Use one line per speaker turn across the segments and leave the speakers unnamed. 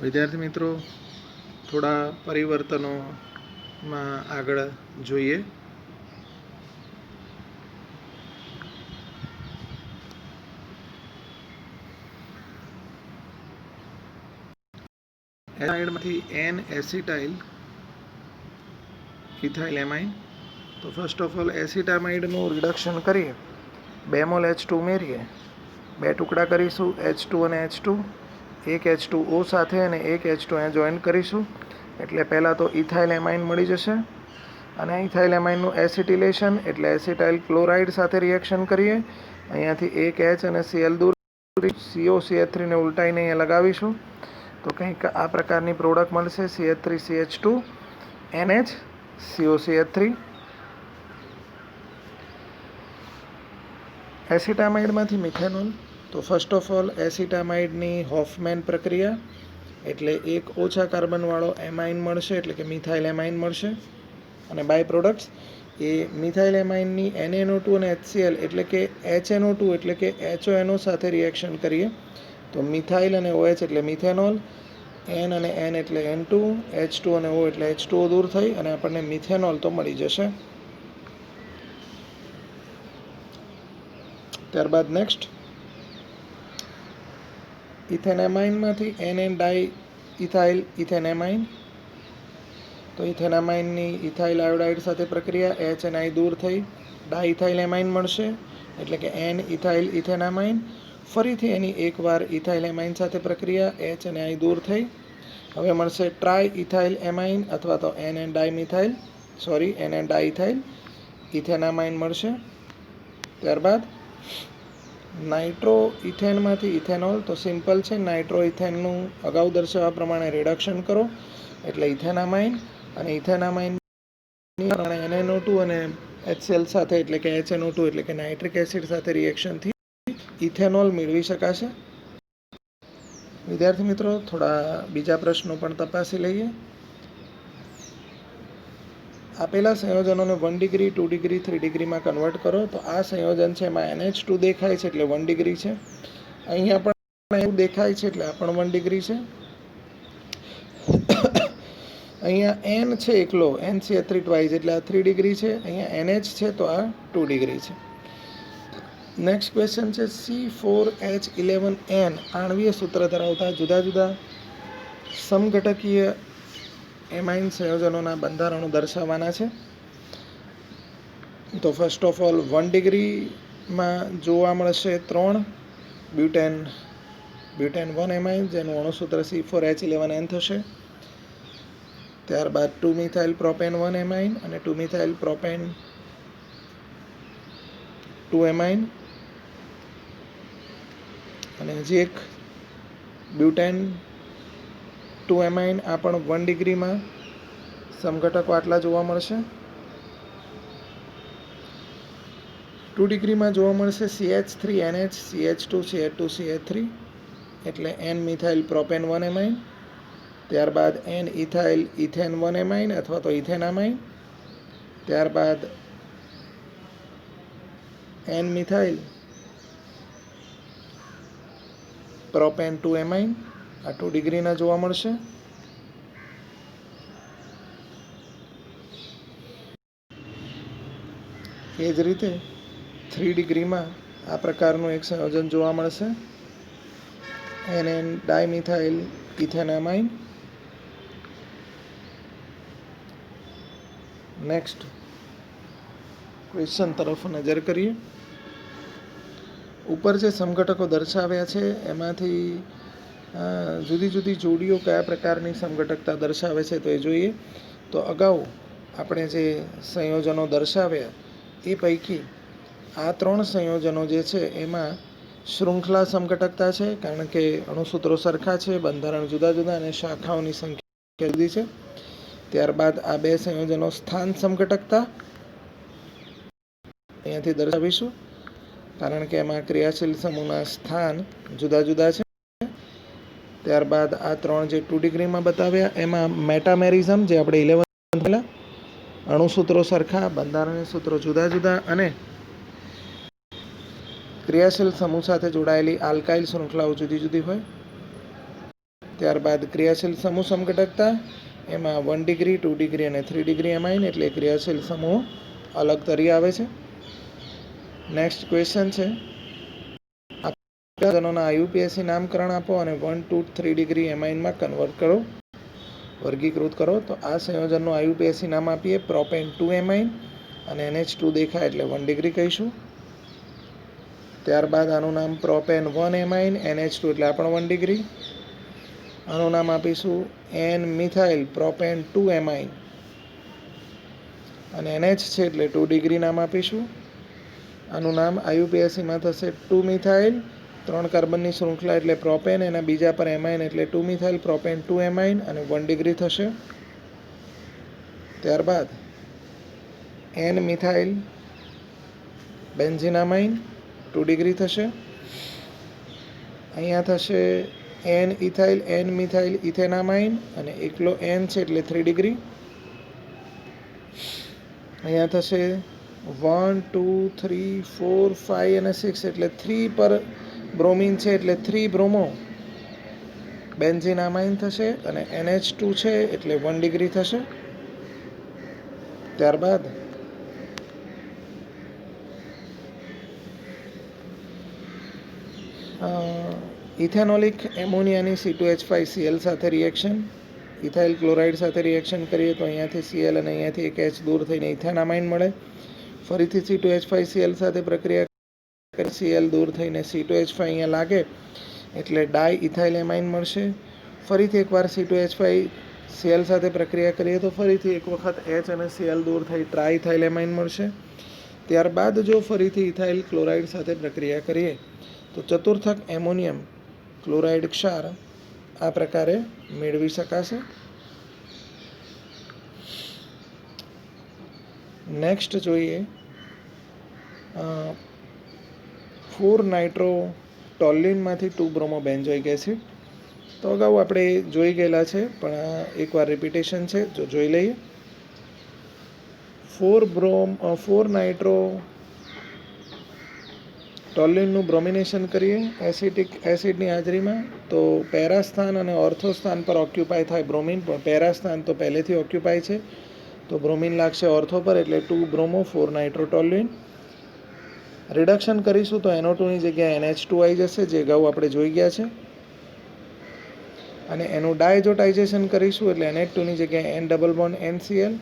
વિદ્યાર્થી મિત્રો, થોડા પરિવર્તનોમાં આગળ જોઈએ. એસાઇડમાંથી એન એસિટાઇલ ઇથાઇલ એમાઇન. તો ફર્સ્ટ ઓફ ઓલ એસિટામાઇડનું રિડક્શન કરીએ. 2 મોલ H2 ઉમેરીએ, 2 ટુકડા કરીશું H2 અને H2, એક H2O સાથે અને એક H2 અહીંયા જોઈન્ટ કરીશું. એટલે પહેલાં તો ઇથાઇલ એમાઇન મળી જશે અને ઇથાઇલ એમાઇનનું એસિટિલેશન એટલે એસિટાઇલ ક્લોરાઇડ સાથે રિએક્શન કરીએ. અહીંયાથી એક H અને Cl દૂર COCH3 ને ઉલટાઈને અહીંયા લગાવીશું તો કંઈક આ પ્રકારની પ્રોડક્ટ મળશે, CH3CH2 NH COCH3. એસિટામાઇડમાંથી મિથેનોલ. તો ફર્સ્ટ ઓફ ઓલ એસિટામાઇડની હોફમેન પ્રક્રિયા એટલે એક ઓછા કાર્બનવાળો એમાઇન મળશે એટલે કે મિથાઇલ એમાઇન મળશે અને બાય પ્રોડક્ટ્સ એ મિથાઇલ એમાઇનની NaNO2 અને HCl એટલે કે HNO2 એટલે કે HONO સાથે રિએક્શન કરીએ તો મિથાઇલ અને OH એટલે મિથેનોલ, N અને N એટલે N2, H2 અને O એટલે H2O દૂર થઈ અને આપણને મિથેનોલ તો મળી જશે. ત્યારબાદ નેક્સ્ટ ઇથેનેમાઇનમાંથી NN ડાઈ ઇથાઇલ ઇથેનેમાઇન. તો ઇથેનેમાઇનની ઇથાઇલ આયોડાઇડ સાથે પ્રક્રિયા H અને I દૂર થઈ ડાઇથાઇલ એમાઇન મળશે એટલે કે N ઇથાઇલ ઇથેનામાઇન. ફરીથી એની એકવાર ઇથાઇલ એમાઇન સાથે પ્રક્રિયા H અને I દૂર થઈ હવે મળશે ટ્રાય ઇથાઇલ એમાઇન અથવા તો NN ડાઇથાઇલ ઇથેનામાઇન મળશે. ત્યારબાદ નાઇટ્રો ઇથેનમાંથી ઇથેનોલ. તો સિમ્પલ છે, નાઇટ્રો ઇથેનનું અગાઉ દર્શાવ્યા પ્રમાણે રિડક્શન કરો એટલે ઇથેનામાઇન અને ઇથેનામાઇન NaNO2 અને HCl સાથે એટલે કે HNO2 એટલે કે નાઇટ્રિક એસિડ સાથે રિએક્શનથી ઇથેનોલ મેળવી શકાશે. વિદ્યાર્થી મિત્રો, થોડા બીજા પ્રશ્નો પણ તપાસી લઈએ. આપેલા સંયોજનોને 1 ડિગ્રી, 2 ડિગ્રી, 3 ડિગ્રીમાં કન્વર્ટ કરો. તો આ સંયોજન છે એમાં NH2 દેખાય છે એટલે 1 ડિગ્રી છે. અહીંયા પણ એવું દેખાય છે એટલે આ પણ 1 ડિગ્રી છે. અહીંયા N છે એકલો, NCH3 ટ્વાઇસ એટલે આ 3 ડિગ્રી છે. અહીંયા NH છે તો આ 2 ડિગ્રી છે. નેક્સ્ટ ક્વેશ્ચન છે C4H11N આણ્વીય સૂત્ર ધરાવતા જુદા જુદા સમઘટકીય એમાઇન સંયોજનોના બંધારણો દર્શાવવાના છે. તો ફર્સ્ટ ઓફ ઓલ 1 ડિગ્રીમાં જોવા મળશે 3 બ્યુટેન 1 એમાઇન જેનું અણુસૂત્ર C4H11N થશે. ત્યારબાદ 2 મિથાઇલ પ્રોપેન 1 એમાઇન અને 2 મિથાઇલ પ્રોપેન 2 એમાઇન અને હજી એક બ્યુટેન 2 એમાઇન. આ પણ 1 ડિગ્રીમાં સમઘટકો આટલા જોવા મળશે. 2 ડિગ્રીમાં જોવા મળશે CH3NH CH2 CH2 CH3 એટલે N મિથાઇલ પ્રોપેન 1 એમાઇન. ત્યારબાદ N ઇથાઇલ ઇથેન 1 એમાઇન અથવા તો ઇથેનામાઇન. ત્યારબાદ N મિથાઇલ પ્રોપેન 2 એમાઇન. આ 2 ડિગ્રીના જોવા મળશે. એ જ રીતે 3 ડિગ્રીમાં આ પ્રકારનું એક સંયોજન જોવા મળશે, NN ડાયમિથાઇલ ઇથેનામાઇન. નેક્સ્ટ ક્વેશ્ચન તરફ નજર કરીએ. ઉપર જે સમઘટકો દર્શાવ્યા છે એમાંથી જુદી જુદી જોડીઓ કયા પ્રકારની સમઘટકતા દર્શાવે છે તો એ જોઈએ. તો અગાઉ આપણે જે સંયોજનો દર્શાવ્યા એ પૈકી આ 3 સંયોજનો જે છે એમાં શૃંખલા સમઘટકતા છે કારણ કે અણુસૂત્રો સરખા છે, બંધારણ જુદા જુદા અને શાખાઓની સંખ્યા જુદી છે. ત્યારબાદ આ 2 સંયોજનો સ્થાન સમઘટકતા અહીંયાથી દર્શાવીશું કારણ કે એમાં ક્રિયાશીલ સમૂહના સ્થાન જુદા જુદા છે. ત્યારબાદ આ 3 જે 2 ડિગ્રીમાં બતાવ્યા એમાં મેટામેરિઝમ જે આપણે 11 પહેલા અણુસૂત્રો સરખા, બંધારણીય સૂત્રો જુદા જુદા અને ક્રિયાશીલ સમૂહ સાથે જોડાયેલી આલ્કાઇલ શૃંખલાઓ જુદી જુદી હોય. ત્યારબાદ ક્રિયાશીલ સમૂહ સમઘટકતા, એમાં 1 ડિગ્રી 2 ડિગ્રી અને 3 ડિગ્રી એમાઇન એટલે ક્રિયાશીલ સમૂહ અલગ તરી આવે છે. નેક્સ્ટ ક્વેશ્ચન છે, આપેલા IUPAC નામકરણ આપો અને 1 2 3 ડિગ્રી એમાઇનમાં કન્વર્ટ કરો, વર્ગીકૃત કરો. તો આ સંયોજનનું IUPAC નામ આપીએ પ્રોપેન 2 એમાઇન અને NH2 દેખાય એટલે 1 ડિગ્રી કહીશું. ત્યારબાદ આનું નામ પ્રોપેન 1 એમાઇન NH2 એટલે આ પણ 1 ડિગ્રી. આનું નામ આપીશું N મિથાઇલ પ્રોપેન 2 એમાઇન અને NH છે એટલે 2 ડિગ્રી નામ આપીશું. આનું નામ IUPAC માં થશે 2 મિથાઇલ, 3 કાર્બનની શૃંખલા એટલે પ્રોપેન, એના બીજા પર એમાઇન એટલે 2 મિથાઇલ પ્રોપેન 2 એમાઇન અને 1 ડિગ્રી થશે. ત્યારબાદ N મિથાઇલ બેન્ઝીનામાઇન 2 ડિગ્રી થશે. અહીંયા થશે N ઇથાઇલ N મિથાઇલ ઇથેનામાઇન અને એકલો N છે એટલે 3 ડિગ્રી. અહીંયા થશે 1 2 3 4 5 અને 6 એટલે 3 પર બ્રોમિન છે એટલે 3 બ્રોમો બેન્ઝીનામાઇન થશે અને NH2 છે એટલે 1 ડિગ્રી થશે. ત્યારબાદ ઇથેનોલિક એમોનિયાની C2H5Cl સાથે રિએક્શન, ઇથાઇલ ક્લોરાઇડ સાથે રિએક્શન કરીએ તો અહીંયાથી Cl અને અહીંયાથી એક H દૂર થઈને ઇથેનામાઇન મળે. ફરીથી C2H5Cl સાથે પ્રક્રિયા Cl દૂર થઈને C2H5 અહીંયા લાગે એટલે ડાય ઇથાઇલ એમાઇન મળશે. ફરીથી એકવાર C2H5Cl સાથે પ્રક્રિયા કરીએ તો ફરીથી એક વખત H અને Cl દૂર થઈ ટ્રાય ઇથાઇલ એમાઇન મળશે. ત્યારબાદ જો ફરીથી ઇથાઇલ ક્લોરાઇડ સાથે પ્રક્રિયા કરીએ તો ચતુર્થક એમોનિયમ ક્લોરાઇડ ક્ષાર આ પ્રકારે મેળવી શકાશે. નેક્સ્ટ જોઈએ 4 નાઇટ્રો ટોલ્યુઇનમાંથી 2 બ્રોમો બેન્ઝોઇક એસિડ. તો અગાઉ આપણે જોઈ ગયેલા છે પણ એકવાર રિપીટેશન છે, જો જોઈ લઈએ. 4 નાઇટ્રો ટોલ્યુઇનનું બ્રોમિનેશન કરીએ એસિટિક એસિડની હાજરીમાં તો પેરા સ્થાન અને ઓર્થો સ્થાન પર ઓક્યુપાય થાય બ્રોમિન, પણ પેરા સ્થાન તો પહેલેથી ઓક્યુપાય છે તો બ્રોમિન લાગશે ઓર્થો પર એટલે 2 બ્રોમો 4 નાઇટ્રો ટોલ્યુઇન. રિડક્શન કરીશું તો NO2 ની જગ્યાએ NH2 આવી જશે જે અગાઉ આપણે જોઈ ગયા છે. અને એનું ડાયઝોટાઇઝેશન કરીશું એટલે NH2 ની જગ્યાએ N ડબલ બોન્ડ NCl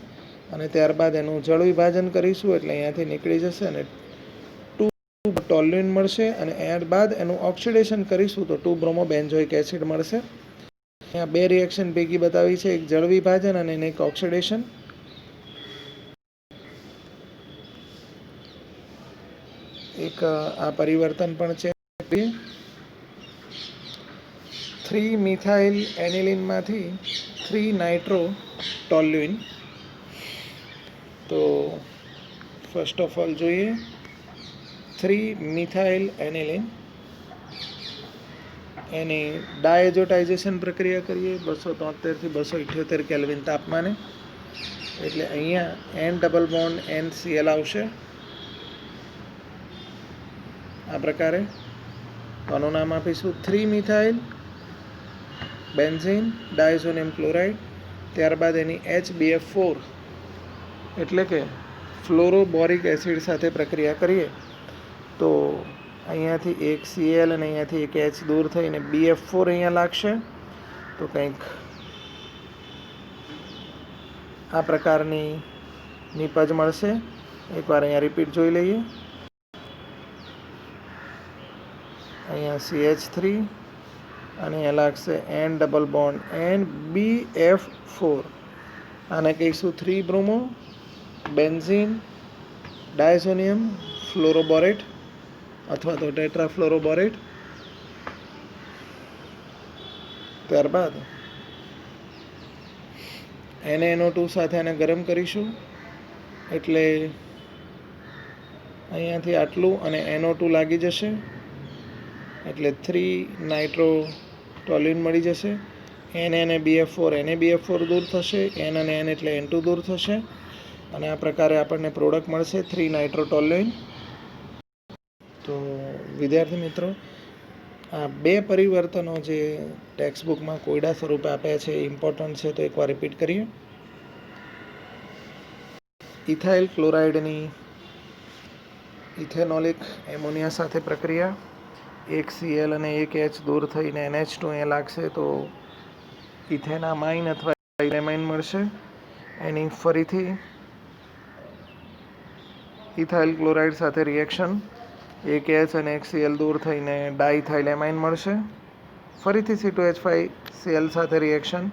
અને ત્યારબાદ એનું જળ વિભાજન કરીશું એટલે અહીંયાથી નીકળી જશે અને 2 ટોલ્યુઇન મળશે. અને ત્યારબાદ એનું ઓક્સિડેશન કરીશું તો 2 બ્રોમો બેન્ઝોઇક એસિડ મળશે. અહીંયા બે રિએક્શન ભેગી બતાવી છે, એક જળ વિભાજન અને એક ઓક્સિડેશન. એક આ પરિવર્તન પણ છે. 3 મિથાઇલ એનિલિનમાંથી 3 નાઇટ્રો ટોલ્યુઇન. તો ફર્સ્ટ ઓફ ઓલ જોઈએ 3 મિથાઇલ એનિલિન, એની ડાયઝોટાઇઝેશન પ્રક્રિયા કરીએ 273 થી 278 કેલ્વિન તાપમાને એટલે અહીંયા N ડબલ બોન્ડ NCl આવશે આ પ્રકારે. તો આનું નામ આપીશું 3 મિથાઇલ બેન્ઝીન ડાયઝોનિયમ ક્લોરાઇડ. ત્યારબાદ એની HBF4 એટલે કે ફ્લોરોબોરિક એસિડ સાથે પ્રક્રિયા કરીએ તો અહીંયાથી એક Cl અને અહીંયાથી એક H દૂર થઈને BF4 અહીંયા લાગશે. તો કંઈક આ પ્રકારની નિપજ મળશે. એકવાર અહીંયા રિપીટ જોઈ લઈએ. અહીંયા CH3 અને અહીંયા લાગશે N double bond N BF4. આને કહીશું 3 બ્રોમો બેન્ઝીન ડાયઝોનિયમ ફ્લોરોબોરેટ અથવા તો ટેટ્રાફ્લોરોબોરેટ. ત્યારબાદ એને NO2 સાથે આને ગરમ કરીશું એટલે અહીંયાથી આટલું અને NO2 લાગી જશે એટલે 3 નાઇટ્રો ટોલ્યુઇન મળી જશે. N અને BF4 NaBF4 દૂર થશે, N અને N એટલે N2 દૂર થશે અને આ પ્રકારે આપણને પ્રોડક્ટ મળશે 3 નાઇટ્રો ટોલ્યુઇન. તો વિદ્યાર્થી મિત્રો, આ બે પરિવર્તનો જે ટેક્સ્ટબુકમાં કોયડા સ્વરૂપે આપ્યા છે એ ઇમ્પોર્ટન્ટ છે, તો એકવાર રિપીટ કરીએ. ઇથાઇલ ક્લોરાઇડની ઇથેનોલિક એમોનિયા સાથે પ્રક્રિયા, એક Cl અને એક H દૂર થઈને NH2 અહીંયા લાગશે તો ઇથેનામાઇન અથવા ઇથેનામાઇન મળશે. એની ફરીથી ઇથાઇલ ક્લોરાઇડ સાથે રિએક્શન, એક H અને એક Cl દૂર થઈને ડાઇથાઇલેમાઇન મળશે. ફરીથી C2H5Cl સાથે રિએક્શન,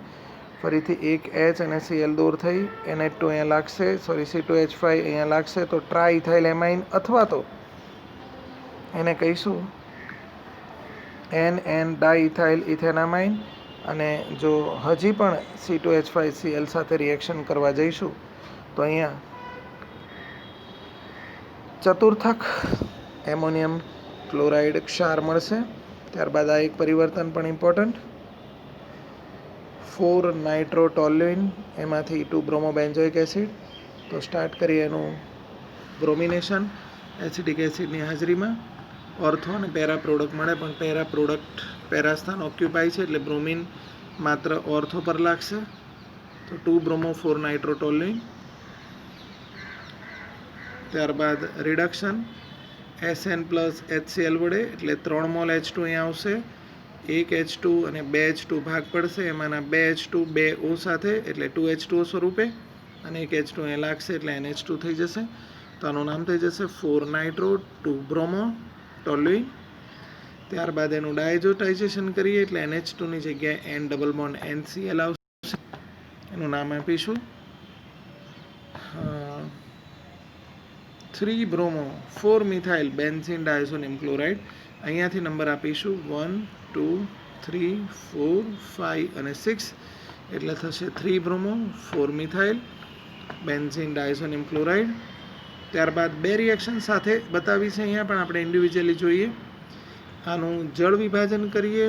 ફરીથી એક H અને Cl દૂર થઈ NH2 અહીંયા લાગશે, C2H5 અહીંયા લાગશે તો ટ્રાઇથાઇલેમાઇન અથવા તો એને કહીશું NN ડાઇથાઇલ ઇથેનામાઇન. અને જો હજી પણ C2H5Cl સાથે રિએક્શન કરવા જઈશું તો અહીંયા ચતુર્થક એમોનિયમ ક્લોરાઇડ ક્ષાર મળશે. ત્યારબાદ આ એક પરિવર્તન પણ ઇમ્પોર્ટન્ટ, 4 નાઇટ્રોટોલ્યુઇન એમાંથી 2 બ્રોમોબેન્ઝોઇક એસિડ. તો સ્ટાર્ટ કરીએ એનું બ્રોમિનેશન એસિડિક એસિડની હાજરીમાં. ઓર્થો અને પેરા પ્રોડક્ટ મળે, પણ પેરા પ્રોડક્ટ પેરા સ્થાન ઓક્યુપાય છે એટલે બ્રોમિન માત્ર ઓર્થો પર લાગશે. તો 2 બ્રોમો 4 નાઇટ્રોટોલ્યુઇન. ત્યારબાદ રિડક્શન SN પ્લસ HCl વડે, એટલે 3 મોલ H2 અહીંયા આવશે, એક H2 અને 2 H2 ભાગ પડશે, એમાંના 2 H2 2 O સાથે એટલે 2H2O સ્વરૂપે, અને એક H2 અહીંયા લાગશે એટલે NH2 થઈ જશે. તો આનું નામ થઈ જશે 4 નાઇટ્રો 2 બ્રોમો ટોલ્યુઇન. ત્યારબાદ એનું ડાયઝોટાઇઝેશન કરીએ એટલે NH2ની જગ્યાએ N ડબલ બોન્ડ NCl આવશે. એનું નામ આપીશું 3 bromo 4 methyl benzene diazonium chloride. અહીંયાથી નંબર આપીશું 1 2 3 4 5 અને 6, એટલે થશે 3 bromo 4 methyl benzene diazonium chloride. ત્યારબાદ બે રિએક્શન સાથે બતાવી છે અહીંયા, પણ આપણે ઇન્ડિવિજ્યુઅલી જોઈએ. આનું જળ વિભાજન કરીએ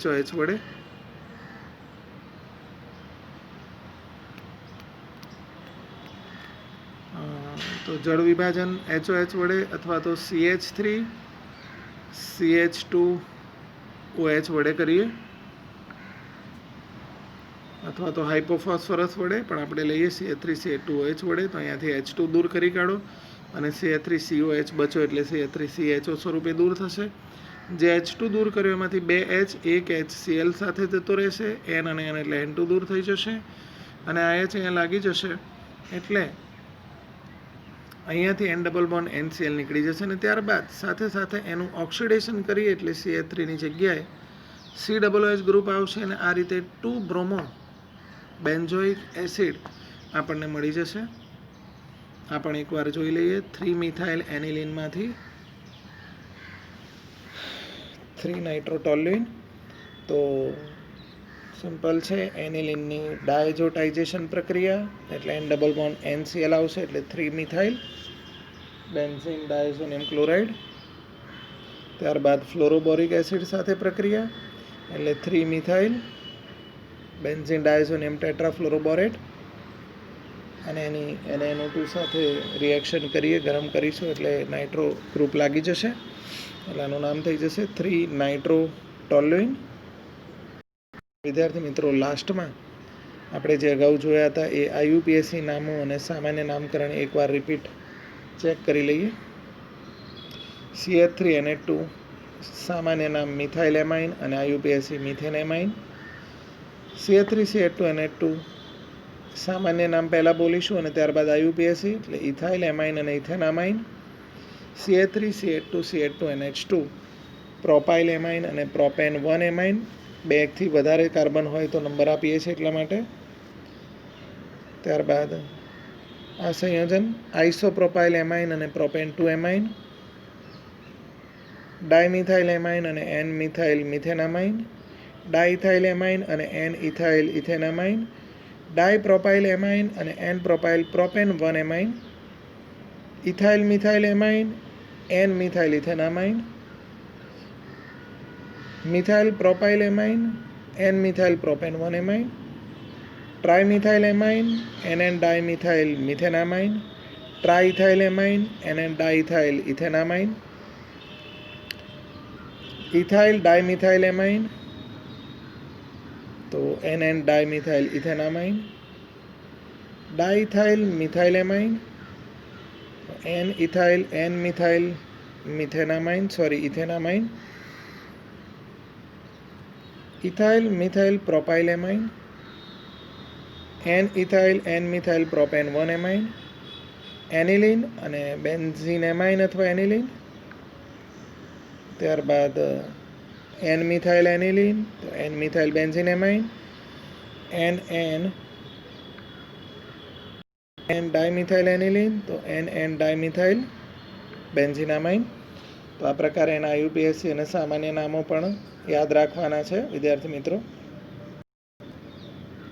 HOH વડે, તો જળ વિભાજન HOH વડે અથવા તો CH3 CH2OH વડે કરીએ, અથવા તો હાઇપોફોસ્ફરસ વડે, પણ આપણે લઈએ CH3CH2OH વડે. તો અહીંયાથી H2 દૂર કરી કાઢો અને CH3COH બચો એટલે CH3CHO સ્વરૂપે દૂર થશે. જે H2 દૂર કર્યો એમાંથી 2 H, એક HCl સાથે જતો રહેશે, N અને N એટલે N2 દૂર થઈ જશે, અને આ H અહીંયા લાગી જશે એટલે અહીંયાથી N ડબલ બોન્ડ NCl નીકળી જશે. અને ત્યારબાદ સાથે સાથે એનું ઓક્સિડેશન કરીએ એટલે CH3ની જગ્યાએ COOH ગ્રુપ આવશે, અને આ રીતે 2 બ્રોમો બેન્ઝોઇક એસિડ આપણને મળી જશે. આ પણ એકવાર જોઈ લઈએ. 3 મિથાઇલ એનિલિનમાંથી 3 નાઇટ્રોટોલ્યુઇન. તો સિમ્પલ છે, એનિલિનની ડાયઝોટાઇઝેશન પ્રક્રિયા એટલે N ડબલ બોન્ડ NCl આવશે, એટલે 3 મિથાઇલ બેન્ઝીન ડાયઝોનિયમ ક્લોરાઇડ. ત્યારબાદ ફ્લોરોબોરિક એસિડ સાથે પ્રક્રિયા એટલે 3 મિથાઇલ બેન્ઝીન ડાયઝોનિયમ ટેટ્રાફ્લોરોબોરેટ, અને એની NaNO2 સાથે રિએક્શન કરીએ, ગરમ કરીશું એટલે નાઇટ્રો ગ્રુપ લાગી જશે, એટલે આનું નામ થઈ જશે 3 નાઇટ્રોટોલ્યુઇન. વિદ્યાર્થી મિત્રો, લાસ્ટમાં આપણે જે અગાઉ જોયા હતા એ IUPAC નામો અને સામાન્ય નામકરણ એકવાર રિપીટ ચેક કરી લઈએ. CH3NH2 સામાન્ય નામ મિથાઇલેમાઇન અને IUPAC મિથેનેમાઇન. CH3CH2NH2 સામાન્ય નામ પહેલાં બોલીશું અને ત્યારબાદ IUPAC એટલે ઇથાઇલેમાઇન અને ઇથેનામાઇન. CH3CH2CH2NH2 પ્રોપાઇલેમાઇન અને પ્રોપેન 1 એમાઇન. 2 થી વધારે કાર્બન હોય તો નંબર આપીએ છીએ એટલા માટે. ત્યારબાદ આ સંયોજન આઇસોપ્રોપાઇલ એમાઇન અને પ્રોપેન 2 એમાઇન, ડાયમિથાઇલ એમાઇન અને N methyl methanamine, diethyl amine અને N ethyl ethanamine, dipropyl amine અને N propyl propane 1 amine, ethyl methyl amine, N methyl ethanamine, methyl propyl amine, N methyl propane 1 amine, trimethyl amine, NN dimethyl methanamine, triethyl amine, NN diethyl ethanamine, ethyl dimethylamine, તો NN dimethyl ethanamine. Diethyl methylamine, N ethyl N methyl methanamine, ethanamine. Ethyl methyl પ્રોપાઇલેમાઇન, N ethyl N methyl propane 1 amine. Aniline અને benzene amine અથવા aniline. ત્યારબાદ N methyl aniline, તો N methyl benzene amine. NN dimethyl aniline, તો NN dimethyl બેન્ઝીનામાઇન. તો આ પ્રકારે એના IUPAC અને સામાન્ય નામો પણ યાદ રાખવાના છે વિદ્યાર્થી મિત્રો.